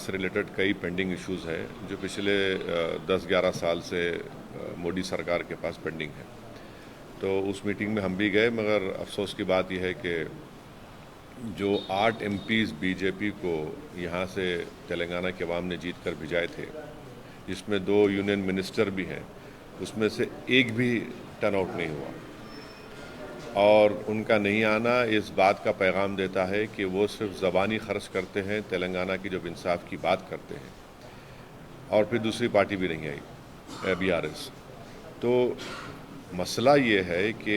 से रिलेटेड कई pending issues हैं जो पिछले 10-11 साल से मोदी सरकार के पास पेंडिंग है। तो उस मीटिंग में हम भी गए, मगर अफसोस की बात यह है कि जो 8 एमपीज़ बीजेपी को यहाँ से तेलंगाना के अवाम ने जीत कर भिजाए थे, जिसमें 2 यूनियन मिनिस्टर भी हैं, उसमें से एक भी टर्नआउट नहीं हुआ। और उनका नहीं आना इस बात का पैगाम देता है कि वो सिर्फ ज़बानी खर्च करते हैं, तेलंगाना की जब इंसाफ की बात करते हैं। और फिर दूसरी पार्टी भी नहीं आई, बीआरएस। तो मसला ये है कि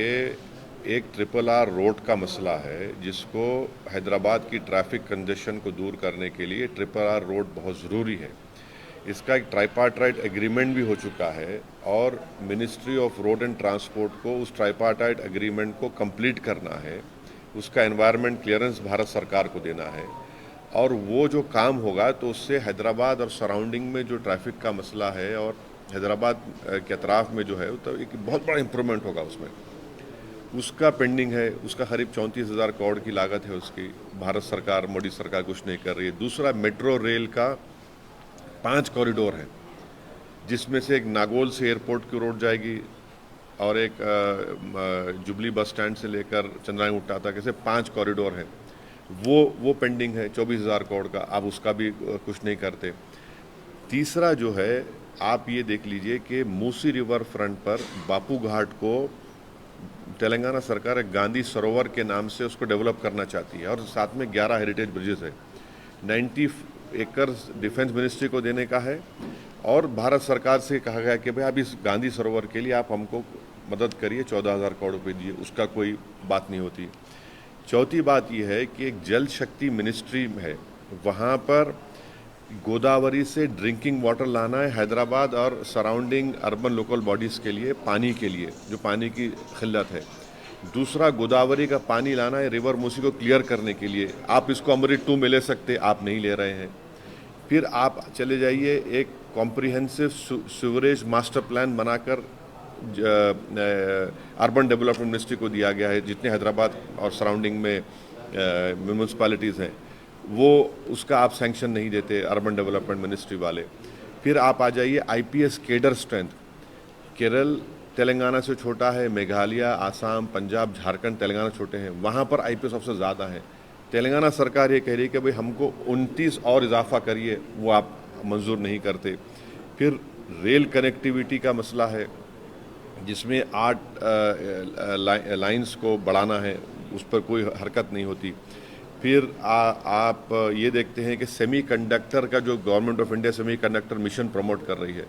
एक RRR रोड का मसला है, जिसको हैदराबाद की ट्रैफिक कंजेशन को दूर करने के लिए RRR रोड बहुत ज़रूरी है। इसका एक ट्राइपार्टाइट एग्रीमेंट भी हो चुका है और ministry of road and transport को उस ट्राइपार्टाइट एग्रीमेंट को कंप्लीट करना है, उसका एनवायरनमेंट क्लियरेंस भारत सरकार को देना है। और वो जो काम होगा तो उससे हैदराबाद और सराउंडिंग में जो ट्रैफिक का मसला है और हैदराबाद के अतराफ में जो है तो एक बहुत बड़ा इम्प्रूवमेंट होगा उसमें। उसका पेंडिंग है, उसका करीब 34,000 करोड़ की लागत है उसकी। भारत सरकार, मोदी सरकार कुछ नहीं कर रही है। दूसरा, मेट्रो रेल का 5 कॉरिडोर है, जिसमें से एक नागौल से एयरपोर्ट की रोड जाएगी और एक जुबली बस स्टैंड से लेकर चंद्रायन गुट्टा तक, ऐसे 5 कॉरिडोर हैं। वो पेंडिंग है 24,000 करोड़ का, आप उसका भी कुछ नहीं करते। तीसरा जो है, आप ये देख लीजिए कि मूसी रिवर फ्रंट पर बापू घाट को तेलंगाना सरकार एक गांधी सरोवर के नाम से उसको डेवलप करना चाहती है और साथ में 11 हेरिटेज ब्रिजेस है। 90 एकर्स डिफेंस मिनिस्ट्री को देने का है और भारत सरकार से कहा गया कि भाई आप इस गांधी सरोवर के लिए आप हमको मदद करिए, 14,000 करोड़ रुपये दिए, उसका कोई बात नहीं होती। चौथी बात यह है कि एक जल शक्ति मिनिस्ट्री है, वहाँ पर गोदावरी से ड्रिंकिंग वाटर लाना है हैदराबाद और सराउंडिंग अर्बन लोकल बॉडीज़ के लिए, पानी के लिए, जो पानी की किल्लत है। दूसरा, गोदावरी का पानी लाना है रिवर मूसी को क्लियर करने के लिए। आप इसको अमृत 2 में ले सकते, आप नहीं ले रहे हैं। फिर आप चले जाइए, एक कॉम्प्रिहेंसिव सीवरेज मास्टर प्लान बनाकर अर्बन डेवलपमेंट मिनिस्ट्री को दिया गया है, जितने हैदराबाद और सराउंडिंग में म्यूनसिपैलिटीज़ हैं, वो उसका आप सैंक्शन नहीं देते अर्बन डेवलपमेंट मिनिस्ट्री वाले। फिर आप आ जाइए IPS cadre strength. Kerala Telangana से छोटा है, मेघालय, आसाम, पंजाब, झारखंड, तेलंगाना छोटे हैं, वहाँ पर आईपीएस ऑफिसर ज़्यादा हैं। तेलंगाना सरकार ये कह रही है कि भाई हमको 29 और इजाफा करिए, वो आप मंजूर नहीं करते। फिर रेल कनेक्टिविटी का मसला है, जिसमें 8 लाइंस को बढ़ाना है, उस पर कोई हरकत नहीं होती। फिर आप ये देखते हैं कि सेमीकंडक्टर का जो government of India semiconductor mission promote कर रही है,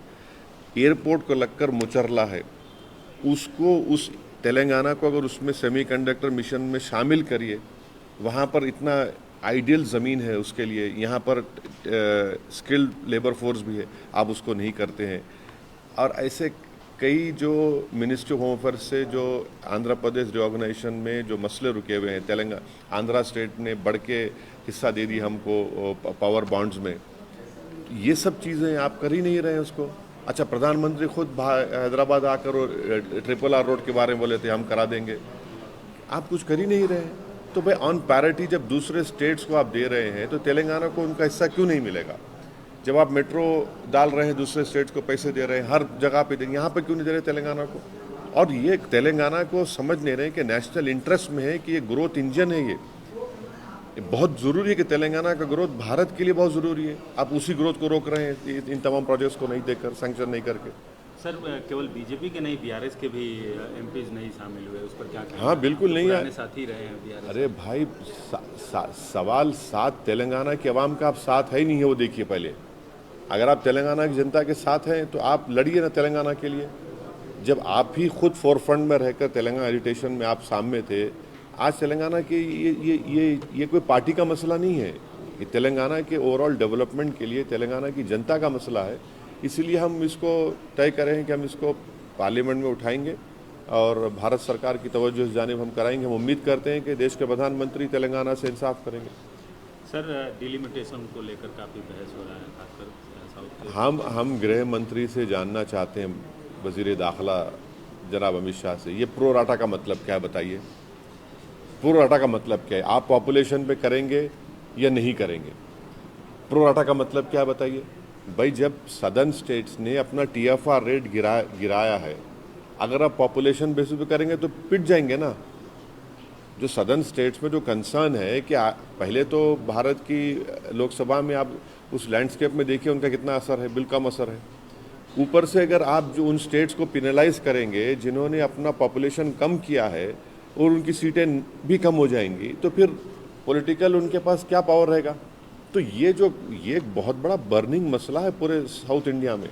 एयरपोर्ट को लगकर मुचरला है, उसको उस तेलंगाना को अगर उसमें सेमीकंडक्टर मिशन में शामिल करिए, वहाँ पर इतना आइडियल ज़मीन है उसके लिए, यहाँ पर स्किल्ड लेबर फोर्स भी है, आप उसको नहीं करते हैं। और ऐसे कई जो मिनिस्ट्री ऑफ होम अफेयर्स से जो आंध्र प्रदेश रिऑर्गेनाइजेशन में जो मसले रुके हुए हैं, तेलंगाना आंध्रा स्टेट ने बढ़ के हिस्सा दे दी हमको पावर बॉन्ड्स में, ये सब चीज़ें आप कर ही नहीं रहे हैं उसको। अच्छा, प्रधानमंत्री खुद हैदराबाद आकर RRR रोड के बारे में बोले थे हम करा देंगे, आप कुछ कर ही नहीं रहे हैं। तो भाई ऑन पैरिटी जब दूसरे स्टेट्स को आप दे रहे हैं तो तेलंगाना को उनका हिस्सा क्यों नहीं मिलेगा? जब आप मेट्रो डाल रहे हैं, दूसरे स्टेट्स को पैसे दे रहे हैं, हर जगह पे देंगे, यहाँ पे क्यों नहीं दे रहे तेलंगाना को? और ये तेलंगाना को समझ नहीं रहे कि नेशनल इंटरेस्ट में है कि ये ग्रोथ इंजन है, ये बहुत ज़रूरी है कि तेलंगाना का ग्रोथ भारत के लिए बहुत ज़रूरी है। आप उसी ग्रोथ को रोक रहे हैं इन तमाम प्रोजेक्ट्स को नहीं देकर, सैंक्शन नहीं करके। सर, केवल बीजेपी के नहीं, बीआरएस के भी एमपीज नहीं शामिल हुए, उस पर क्या कहना? हाँ, बिल्कुल नहीं है, साथी रहे हैं बीआरएस। अरे भाई, सवाल साथ तेलंगाना के अवाम का आप साथ है ही नहीं है, वो देखिए पहले। अगर आप तेलंगाना की जनता के साथ हैं तो आप लड़िए ना तेलंगाना के लिए। जब आप ही खुद फोरफ्रंट में रहकर तेलंगाना एजिटेशन में आप सामने थे, आज तेलंगाना के ये कोई पार्टी का मसला नहीं है, ये तेलंगाना के ओवरऑल डेवलपमेंट के लिए तेलंगाना की जनता का मसला है। इसलिए हम इसको तय करें हैं कि हम इसको पार्लियामेंट में उठाएंगे और भारत सरकार की तवज्जो इस जानिब हम कराएंगे। हम उम्मीद करते हैं कि देश के प्रधानमंत्री तेलंगाना से इंसाफ करेंगे। सर, डिलिमिटेशन को लेकर काफ़ी बहस हो रहा है, खासकर हम गृह मंत्री से जानना चाहते हैं, वजीर दाखिला जनाब अमित शाह से, ये प्रो राटा का मतलब क्या है बताइए? प्रो राटा का मतलब क्या है? आप पॉपुलेशन पे करेंगे या नहीं करेंगे? प्रोराटा का मतलब क्या बताइए भाई? जब सदर्न स्टेट्स ने अपना TFR रेट गिराया है, अगर आप पॉपुलेशन बेसिस पे करेंगे तो पिट जाएंगे ना। जो सदर्न स्टेट्स में जो कंसर्न है कि पहले तो भारत की लोकसभा में आप उस लैंडस्केप में देखिए उनका कितना असर है, बिल्कुल कम असर है। ऊपर से अगर आप जो उन स्टेट्स को पिनलाइज करेंगे जिन्होंने अपना पॉपुलेशन कम किया है और उनकी सीटें भी कम हो जाएंगी, तो फिर पॉलिटिकल उनके पास क्या पावर रहेगा? तो ये एक बहुत बड़ा बर्निंग मसला है पूरे साउथ इंडिया में,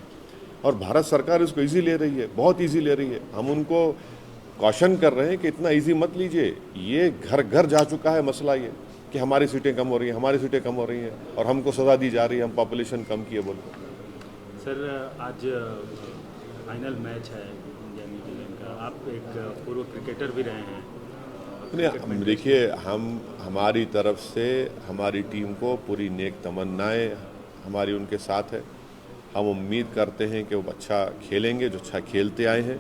और भारत सरकार इसको इजी ले रही है, बहुत इजी ले रही है। हम उनको कॉशन कर रहे हैं कि इतना इजी मत लीजिए, ये घर घर जा चुका है मसला ये कि हमारी सीटें कम हो रही हैं, हमारी सीटें कम हो रही हैं, और हमको सज़ा दी जा रही है, हम पॉपुलेशन कम किए बोलकर। सर आज फाइनल मैच है इंडिया न्यूजीलैंड का, आप एक पूर्व क्रिकेटर भी रहे हैं। नहीं, देखिए, हमारी तरफ से हमारी टीम को पूरी नेक तमन्नाएं हमारी उनके साथ है। हम उम्मीद करते हैं कि वो अच्छा खेलेंगे, जो अच्छा खेलते आए हैं,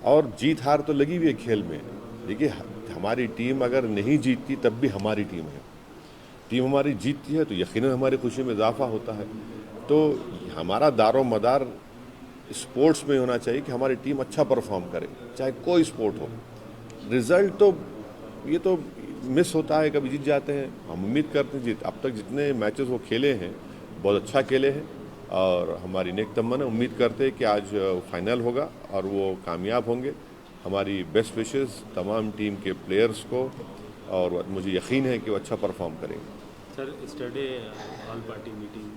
और जीत हार तो लगी हुई है खेल में। देखिए, हमारी टीम अगर नहीं जीतती तब भी हमारी टीम है, टीम हमारी जीतती है तो यकीनन हमारी खुशी में इजाफा होता है। तो हमारा दारो मदार स्पोर्ट्स में होना चाहिए कि हमारी टीम अच्छा परफॉर्म करे, चाहे कोई स्पोर्ट हो। रिजल्ट तो ये तो मिस होता है, कभी जीत जाते हैं। हम उम्मीद करते हैं अब तक जितने मैचेस वो खेले हैं बहुत अच्छा खेले हैं, और हमारी नेक तमन्ना उम्मीद करते हैं कि आज फाइनल होगा और वो कामयाब होंगे। हमारी बेस्ट विशेस तमाम टीम के प्लेयर्स को, और मुझे यकीन है कि वो अच्छा परफॉर्म करेंगे। Sir, yesterday all party meeting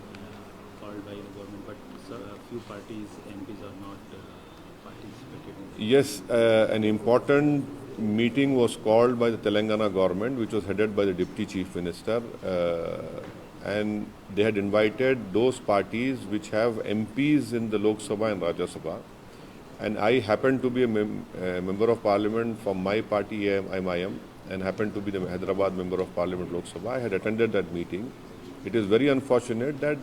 called by the government, but few parties MPs are not participated in. Yes, an important meeting was called by the Telangana government, which was headed by the Deputy Chief Minister, and they had invited those parties which have MPs in the Lok Sabha and Rajya Sabha. And I happened to be a member of parliament from my party, MIM, and happened to be the Hyderabad member of parliament Lok Sabha. I had attended that meeting. It is very unfortunate that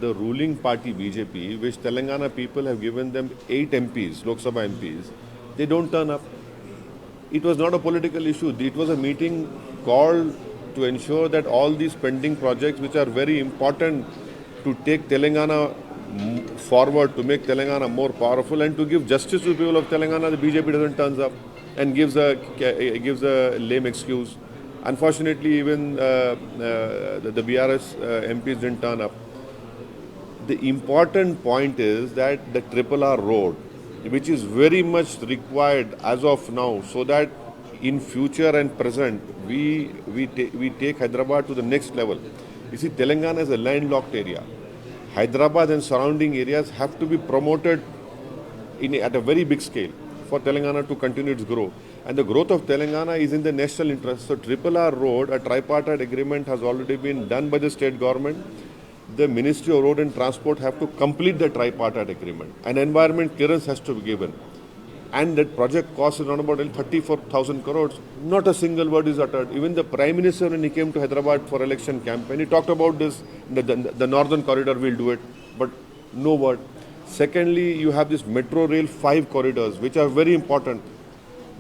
the ruling party BJP, which Telangana people have given them 8 MPs, Lok Sabha MPs, they don't turn up. It was not a political issue. It was a meeting called to ensure that all these pending projects, which are very important to take Telangana forward, to make Telangana more powerful, and to give justice to the people of Telangana, the BJP doesn't turn up and gives a lame excuse. Unfortunately, even the BRS MPs didn't turn up. The important point is that the RRR road, which is very much required as of now, so that in future and present we take Hyderabad to the next level. You see, Telangana is a landlocked area. Hyderabad and surrounding areas have to be promoted at a very big scale for Telangana to continue its growth. And the growth of Telangana is in the national interest. So RRR road, a tripartite agreement has already been done by the state government. The Ministry of Road and Transport have to complete the tripartite agreement. An environment clearance has to be given. And that project cost is around about 34,000 crores. Not a single word is uttered. Even the Prime Minister, when he came to Hyderabad for election campaign, he talked about this, the northern corridor will do it, but no word. Secondly, you have this Metro Rail 5 corridors, which are very important,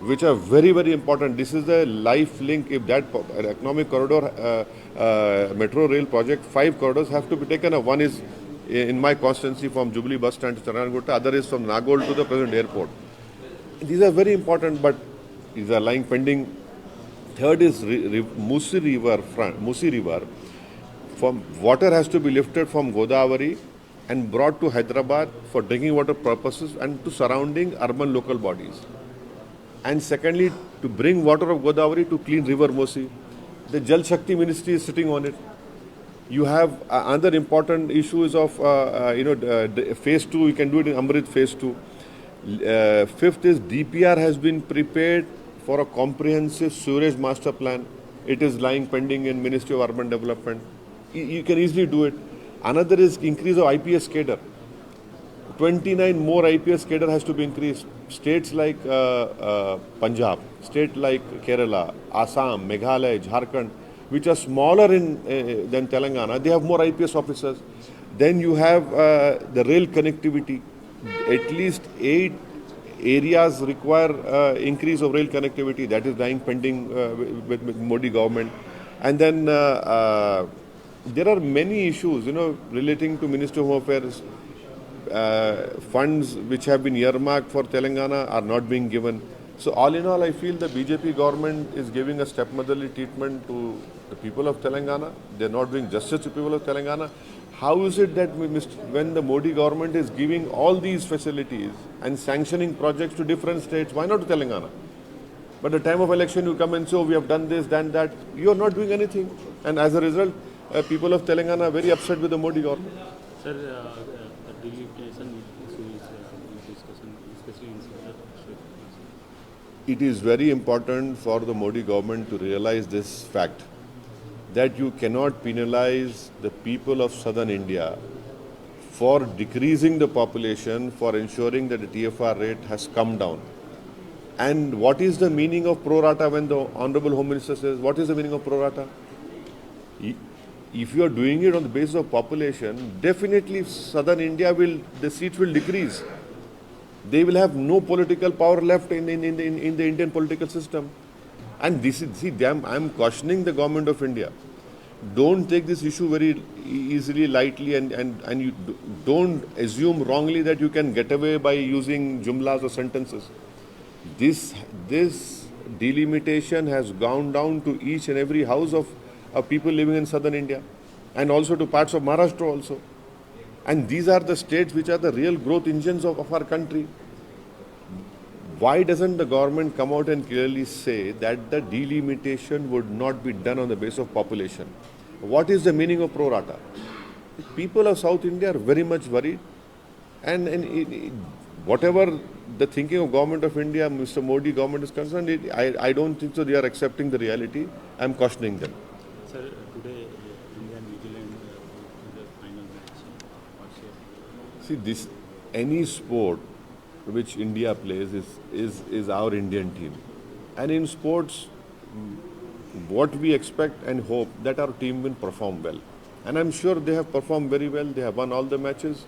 which are very, very important. This is the life link. If that economic corridor, Metro Rail project, 5 corridors have to be taken up. One is in my constituency from Jubilee bus stand to Charanagutta, other is from Nagol to the present airport. These are very important, but these are lying pending. Third is Musi River. From water has to be lifted from Godavari and brought to Hyderabad for drinking water purposes and to surrounding urban local bodies. And secondly, to bring water of Godavari to clean river Musi. The Jal Shakti Ministry is sitting on it. You have another important issues of phase 2. You can do it in Amrit phase 2. Fifth is DPR has been prepared for a comprehensive sewerage master plan. It is lying pending in Ministry of Urban Development. You can easily do it. Another is increase of IPS cadre. 29 more IPS cadre has to be increased. States like Punjab, state like Kerala, Assam, Meghalaya, Jharkhand, which are smaller than Telangana, they have more IPS officers. Then you have the rail connectivity. At least 8 areas require increase of rail connectivity. That is lying pending with Modi government. And then there are many issues, relating to Ministry of Home Affairs. Funds which have been earmarked for Telangana are not being given. So all in all, I feel the BJP government is giving a stepmotherly treatment to the people of Telangana. They're not doing justice to people of Telangana. How is it that when the Modi government is giving all these facilities and sanctioning projects to different states, why not to Telangana? But at the time of election, you come and say, oh, we have done this, done that. You are not doing anything. And as a result, people of Telangana are very upset with the Modi government. Sir, the delimitation issue is discussion, especially in Southern state. It is very important for the Modi government to realize this fact, that you cannot penalize the people of southern India for decreasing the population, for ensuring that the TFR rate has come down. And what is the meaning of pro rata when the Honorable Home Minister says, what is the meaning of pro rata? If you are doing it on the basis of population, definitely southern India the seats will decrease. They will have no political power left in the Indian political system. And this is, I'm cautioning the government of India. Don't take this issue very easily, lightly, and you don't assume wrongly that you can get away by using jumlas or sentences. This delimitation has gone down to each and every house of people living in southern India, and also to parts of Maharashtra also. And these are the states which are the real growth engines of our country. Why doesn't the government come out and clearly say that the delimitation would not be done on the basis of population? What is the meaning of pro rata? People of South India are very much worried, and whatever the thinking of government of India, Mr. Modi government is concerned, I don't think so. They are accepting the reality. I'm cautioning them. Sir, today India and New Zealand the final match. What's your... See, any sport which India plays is our Indian team. And in sports, what we expect and hope that our team will perform well. And I'm sure they have performed very well. They have won all the matches.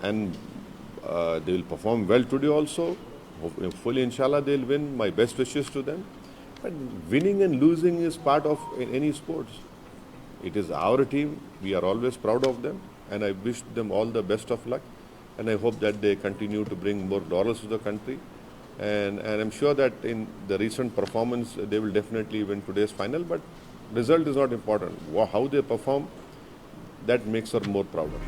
And they will perform well today also. Hopefully, inshallah, they'll win. My best wishes to them. But winning and losing is part of any sports. It is our team. We are always proud of them. And I wish them all the best of luck. And I hope that they continue to bring more laurels to the country. And I'm sure that in the recent performance, they will definitely win today's final. But result is not important. How they perform, that makes her more prouder.